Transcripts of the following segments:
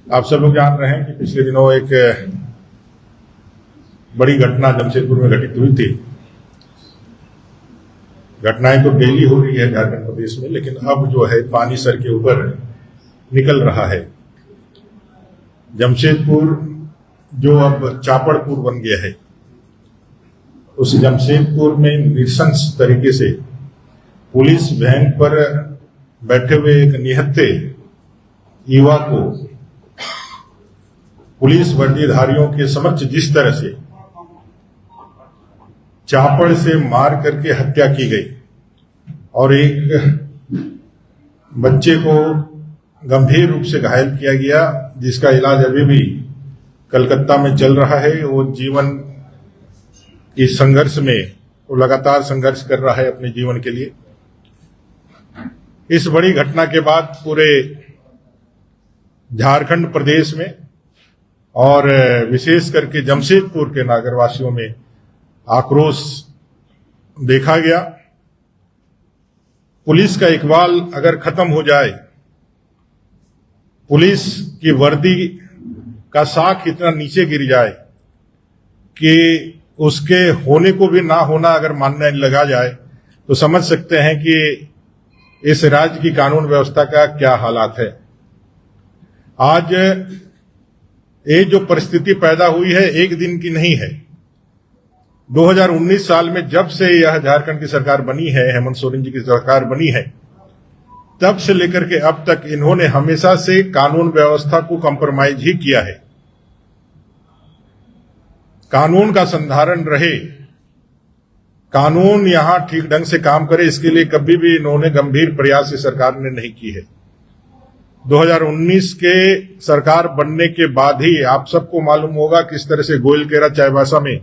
आप सब लोग जान रहे हैं कि पिछले दिनों एक बड़ी घटना जमशेदपुर में घटित हुई थी। घटनाएं तो डेली हो रही है झारखंड प्रदेश में, लेकिन अब जो है पानी सर के ऊपर निकल रहा है। जमशेदपुर जो अब चापड़पुर बन गया है, उस जमशेदपुर में नृशंस तरीके से पुलिस वैन पर बैठे हुए एक निहत्थे युवा को पुलिस वर्दीधारियों के समक्ष जिस तरह से चापड़ से मार करके हत्या की गई और एक बच्चे को गंभीर रूप से घायल किया गया, जिसका इलाज अभी भी कलकत्ता में चल रहा है। वो जीवन की संघर्ष में वो लगातार संघर्ष कर रहा है अपने जीवन के लिए। इस बड़ी घटना के बाद पूरे झारखंड प्रदेश में और विशेष करके जमशेदपुर के नागरवासियों में आक्रोश देखा गया। पुलिस का इकबाल अगर खत्म हो जाए, पुलिस की वर्दी का साख इतना नीचे गिर जाए कि उसके होने को भी ना होना अगर मानने लगा जाए, तो समझ सकते हैं कि इस राज्य की कानून व्यवस्था का क्या हालात है। आज ये जो परिस्थिति पैदा हुई है एक दिन की नहीं है। 2019 साल में जब से यह झारखंड की सरकार बनी है, हेमंत सोरेन जी की सरकार बनी है, तब से लेकर के अब तक इन्होंने हमेशा से कानून व्यवस्था को कंप्रोमाइज ही किया है। कानून का संधारण रहे, कानून यहां ठीक ढंग से काम करे, इसके लिए कभी भी इन्होंने गंभीर प्रयास इस सरकार ने नहीं की है। 2019 के सरकार बनने के बाद ही आप सबको मालूम होगा किस तरह से गोइलकेरा चाईबासा में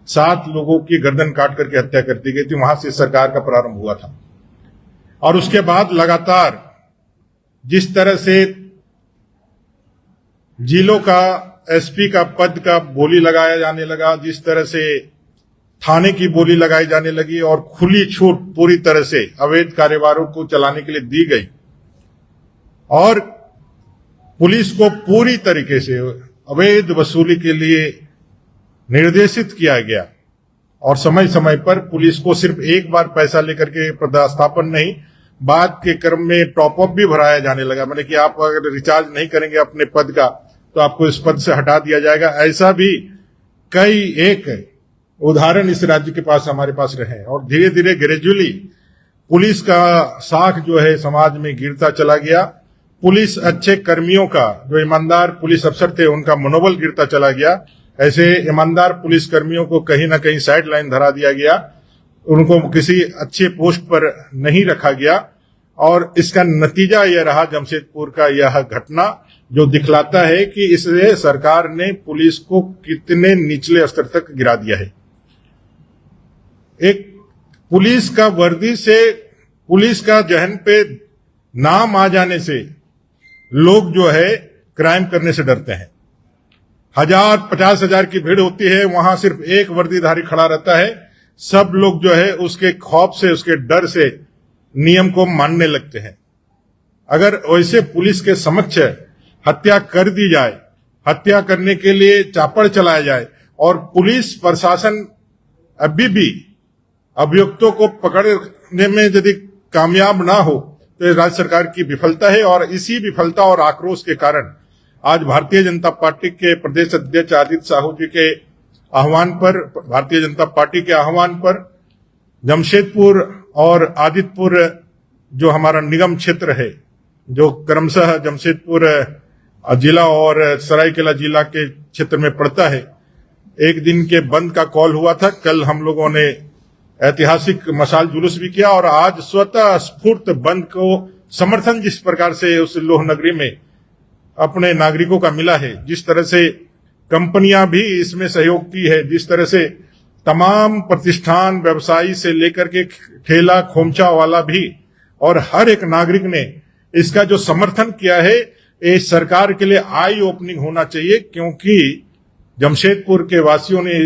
7 लोगों की गर्दन काट करके हत्या कर दी गई थी। वहां से सरकार का प्रारंभ हुआ था और उसके बाद लगातार जिस तरह से जिलों का एसपी का पद का बोली लगाया जाने लगा, जिस तरह से थाने की बोली लगाई जाने लगी और खुली छूट पूरी तरह से अवैध कारोबारों को चलाने के लिए दी गई और पुलिस को पूरी तरीके से अवैध वसूली के लिए निर्देशित किया गया और समय समय पर पुलिस को सिर्फ एक बार पैसा लेकर के पदस्थापन नहीं, बाद के क्रम में टॉपअप भी भराया जाने लगा। मतलब कि आप अगर रिचार्ज नहीं करेंगे अपने पद का तो आपको इस पद से हटा दिया जाएगा। ऐसा भी कई एक उदाहरण इस राज्य के पास हमारे पास रहे हैं और धीरे धीरे ग्रेजुअली पुलिस का साख जो है समाज में गिरता चला गया। पुलिस अच्छे कर्मियों का, जो ईमानदार पुलिस अफसर थे, उनका मनोबल गिरता चला गया। ऐसे ईमानदार पुलिस कर्मियों को कहीं ना कहीं साइड लाइन धरा दिया गया, उनको किसी अच्छे पोस्ट पर नहीं रखा गया और इसका नतीजा यह रहा जमशेदपुर का यह घटना, जो दिखलाता है कि इसलिए सरकार ने पुलिस को कितने निचले स्तर तक गिरा दिया है। एक पुलिस का वर्दी से, पुलिस का जहन पे नाम आ जाने से लोग जो है क्राइम करने से डरते हैं। 1000-50,000 की भीड़ होती है, वहां सिर्फ एक वर्दीधारी खड़ा रहता है, सब लोग जो है उसके खौफ से, उसके डर से नियम को मानने लगते हैं। अगर वैसे पुलिस के समक्ष हत्या कर दी जाए, हत्या करने के लिए चापड़ चलाया जाए और पुलिस प्रशासन अभी भी अभियुक्तों को पकड़ने में यदि कामयाब ना हो तो राज्य सरकार की विफलता है। और इसी विफलता और आक्रोश के कारण आज भारतीय जनता पार्टी के प्रदेश अध्यक्ष आदित्य साहू जी के आह्वान पर, भारतीय जनता पार्टी के आह्वान पर जमशेदपुर और आदित्यपुर जो हमारा निगम क्षेत्र है, जो क्रमशः जमशेदपुर जिला और सरायकेला जिला के क्षेत्र में पड़ता है, एक दिन के बंद का कॉल हुआ था। कल हम लोगों ने ऐतिहासिक मशाल जुलूस भी किया और आज स्वतः स्फूर्त बंद को समर्थन जिस प्रकार से उस लोह नगरी में अपने नागरिकों का मिला है, जिस तरह से कंपनियां भी इसमें सहयोग की है, जिस तरह से तमाम प्रतिष्ठान, व्यवसायी से लेकर के ठेला खोमचा वाला भी और हर एक नागरिक ने इसका जो समर्थन किया है, ये सरकार के लिए आई ओपनिंग होना चाहिए। क्योंकि जमशेदपुर के वासियों ने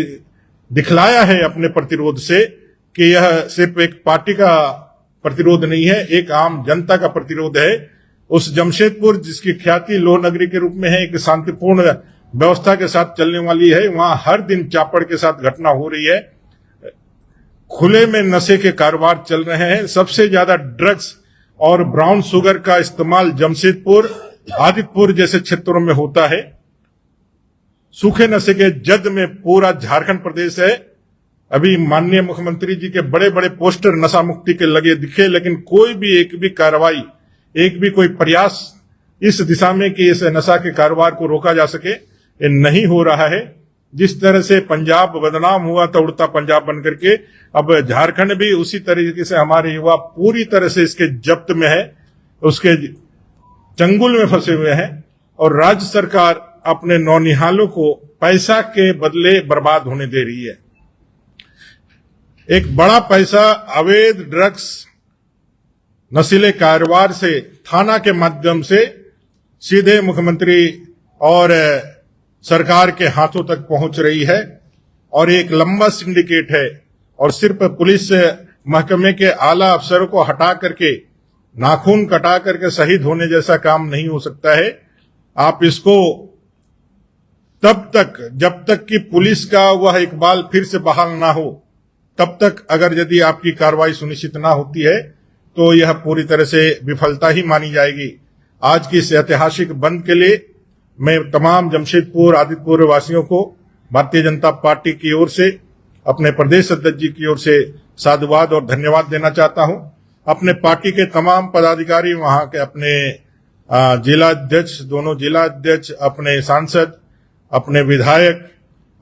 दिखलाया है अपने प्रतिरोध से कि यह सिर्फ एक पार्टी का प्रतिरोध नहीं है, एक आम जनता का प्रतिरोध है। उस जमशेदपुर जिसकी ख्याति लोह नगरी के रूप में है, एक शांतिपूर्ण व्यवस्था के साथ चलने वाली है, वहां हर दिन चापड़ के साथ घटना हो रही है। खुले में नशे के कारोबार चल रहे हैं। सबसे ज्यादा ड्रग्स और ब्राउन शुगर का इस्तेमाल जमशेदपुर, आदित्यपुर जैसे क्षेत्रों में होता है। सूखे नशे के जद में पूरा झारखंड प्रदेश है। अभी माननीय मुख्यमंत्री जी के बड़े बड़े पोस्टर नशा मुक्ति के लगे दिखे, लेकिन कोई भी एक भी कार्रवाई, एक भी कोई प्रयास इस दिशा में कि इस नशा के कारोबार को रोका जा सके, ये नहीं हो रहा है। जिस तरह से पंजाब बदनाम हुआ था उड़ता पंजाब बन करके, अब झारखंड भी उसी तरीके से हमारे युवा पूरी तरह से इसके जब्त में है, उसके चंगुल में फंसे हुए हैं। और राज्य सरकार अपने नौनिहालों को पैसा के बदले बर्बाद होने दे रही है। एक बड़ा पैसा अवैध ड्रग्स, नशीले कारोबार से थाना के माध्यम से सीधे मुख्यमंत्री और सरकार के हाथों तक पहुंच रही है, और एक लंबा सिंडिकेट है। और सिर्फ पुलिस महकमे के आला अफसरों को हटा करके, नाखून कटा करके शहीद होने जैसा काम नहीं हो सकता है। आप इसको तब तक, जब तक कि पुलिस का वह इकबाल फिर से बहाल ना हो, तब तक अगर यदि आपकी कार्रवाई सुनिश्चित ना होती है तो यह पूरी तरह से विफलता ही मानी जाएगी। आज की इस ऐतिहासिक बंद के लिए मैं तमाम जमशेदपुर, आदित्यपुर वासियों को भारतीय जनता पार्टी की ओर से, अपने प्रदेश अध्यक्ष जी की ओर से साधुवाद और धन्यवाद देना चाहता हूं। अपने पार्टी के तमाम पदाधिकारी, वहां के अपने जिला अध्यक्ष, दोनों जिला अध्यक्ष, अपने सांसद, अपने विधायक,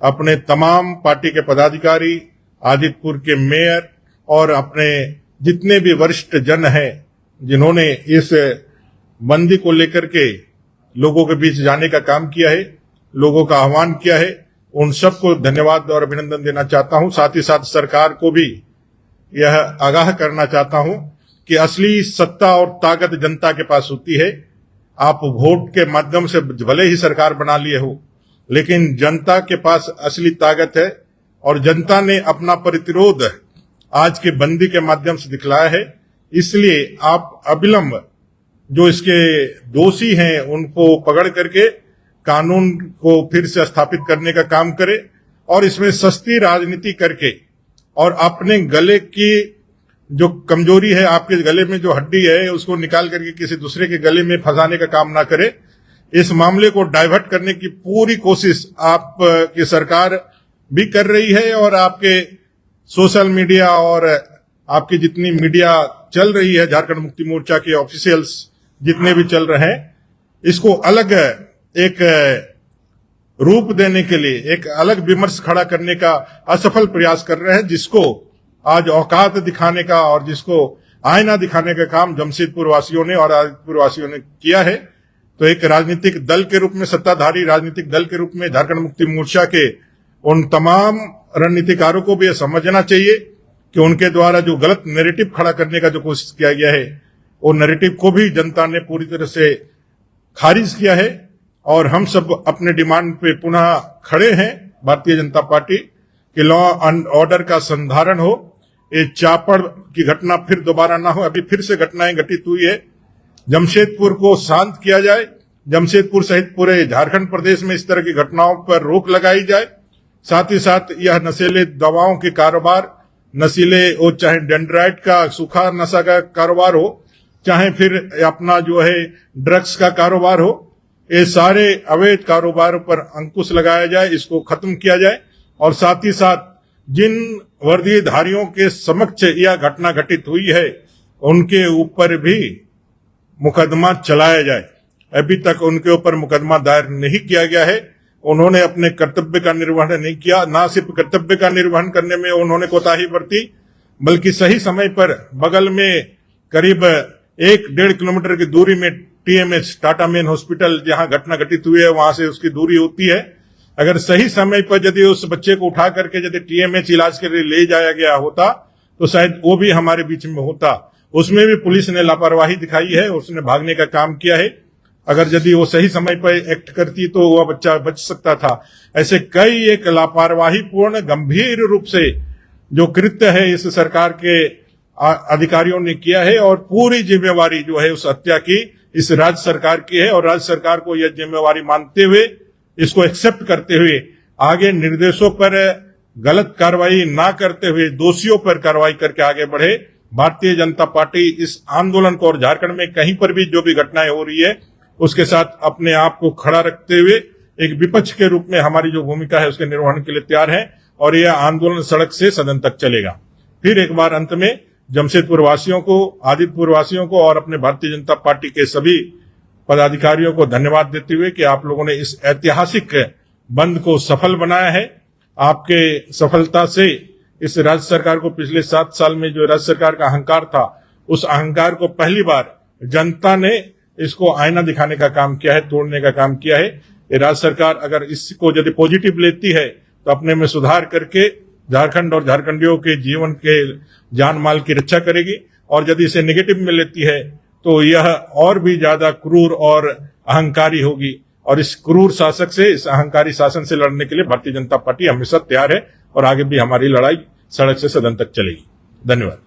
अपने तमाम पार्टी के पदाधिकारी, आदित्यपुर के मेयर और अपने जितने भी वरिष्ठ जन हैं जिन्होंने इस बंदी को लेकर के लोगों के बीच जाने का काम किया है, लोगों का आह्वान किया है, उन सबको धन्यवाद और अभिनंदन देना चाहता हूं। साथ ही साथ सरकार को भी यह आगाह करना चाहता हूं कि असली सत्ता और ताकत जनता के पास होती है। आप वोट के माध्यम से भले ही सरकार बना लिए हो, लेकिन जनता के पास असली ताकत है, और जनता ने अपना प्रतिरोध आज के बंदी के माध्यम से दिखलाया है। इसलिए आप अविलंब जो इसके दोषी हैं उनको पकड़ करके कानून को फिर से स्थापित करने का काम करें, और इसमें सस्ती राजनीति करके और अपने गले की जो कमजोरी है, आपके गले में जो हड्डी है, उसको निकाल करके किसी दूसरे के गले में फंसाने का काम ना करे। इस मामले को डाइवर्ट करने की पूरी कोशिश आपकी सरकार भी कर रही है, और आपके सोशल मीडिया और आपकी जितनी मीडिया चल रही है, झारखंड मुक्ति मोर्चा के ऑफिशियल्स जितने भी चल रहे हैं, इसको अलग एक रूप देने के लिए, एक अलग विमर्श खड़ा करने का असफल प्रयास कर रहे हैं, जिसको आज औकात दिखाने का और जिसको आईना दिखाने का काम जमशेदपुर वासियों ने और आदित्यपुर वासियों ने किया है। तो एक राजनीतिक दल के रूप में, सत्ताधारी राजनीतिक दल के रूप में झारखंड मुक्ति मोर्चा के उन तमाम रणनीतिकारों को भी यह समझना चाहिए कि उनके द्वारा जो गलत नैरेटिव खड़ा करने का जो कोशिश किया गया है, वो नैरेटिव को भी जनता ने पूरी तरह से खारिज किया है। और हम सब अपने डिमांड पे पुनः खड़े हैं, भारतीय जनता पार्टी, कि लॉ एंड ऑर्डर का संधारण हो, ये चापड़ की घटना फिर दोबारा ना हो। अभी फिर से घटनाएं घटित हुई है, जमशेदपुर को शांत किया जाए, जमशेदपुर सहित पूरे झारखंड प्रदेश में इस तरह की घटनाओं पर रोक लगाई जाए। साथ ही साथ यह नशीले दवाओं के कारोबार, नशीले, वो चाहे डेंड्राइट का सूखा नशा का कारोबार हो, चाहे फिर अपना जो है ड्रग्स का कारोबार हो, ये सारे अवैध कारोबारों पर अंकुश लगाया जाए, इसको खत्म किया जाए। और साथ ही साथ जिन वर्दीधारियों के समक्ष यह घटना घटित हुई है, उनके ऊपर भी मुकदमा चलाया जाए। अभी तक उनके ऊपर मुकदमा दायर नहीं किया गया है। उन्होंने अपने कर्तव्य का निर्वहन नहीं किया। न सिर्फ कर्तव्य का निर्वहन करने में उन्होंने कोताही बरती, बल्कि सही समय पर बगल में करीब 1-1.5 किलोमीटर की दूरी में टीएमएच, टाटा मेन हॉस्पिटल, जहां घटना घटित हुई है, वहां से उसकी दूरी होती है। अगर सही समय पर यदि उस बच्चे को उठा करके यदि टीएमएच इलाज के लिए ले जाया गया होता तो शायद वो भी हमारे बीच में होता। उसमें भी पुलिस ने लापरवाही दिखाई है, उसने भागने का काम किया है। अगर यदि वो सही समय पर एक्ट करती तो वह बच्चा बच सकता था। ऐसे कई एक लापरवाही पूर्ण गंभीर रूप से जो कृत्य है इस सरकार के अधिकारियों ने किया है, और पूरी जिम्मेवारी जो है उस हत्या की इस राज्य सरकार की है और राज्य सरकार को यह जिम्मेवारी मानते हुए, इसको एक्सेप्ट करते हुए आगे निर्देशों पर गलत कार्रवाई ना करते हुए दोषियों पर कार्रवाई करके आगे बढ़े। भारतीय जनता पार्टी इस आंदोलन को और झारखंड में कहीं पर भी जो भी घटनाएं हो रही है उसके साथ अपने आप को खड़ा रखते हुए एक विपक्ष के रूप में हमारी जो भूमिका है उसके निर्वहन के लिए तैयार है और यह आंदोलन सड़क से सदन तक चलेगा। फिर एक बार अंत में जमशेदपुर वासियों को, आदित्यपुर वासियों को और अपने भारतीय जनता पार्टी के सभी पदाधिकारियों को धन्यवाद देते हुए कि आप लोगों ने इस ऐतिहासिक बंद को सफल बनाया है। आपके सफलता से इस राज्य सरकार को पिछले 7 साल में जो राज्य सरकार का अहंकार था, उस अहंकार को पहली बार जनता ने इसको आईना दिखाने का काम किया है, तोड़ने का काम किया है। ये राज्य सरकार अगर इसको यदि पॉजिटिव लेती है तो अपने में सुधार करके झारखंड और झारखंडियों के जीवन के जान माल की रक्षा करेगी, और यदि इसे नेगेटिव में लेती है तो यह और भी ज्यादा क्रूर और अहंकारी होगी। और इस क्रूर शासक से, इस अहंकारी शासन से लड़ने के लिए भारतीय जनता पार्टी हमेशा तैयार है और आगे भी हमारी लड़ाई सड़क से सदन तक चलेगी। धन्यवाद।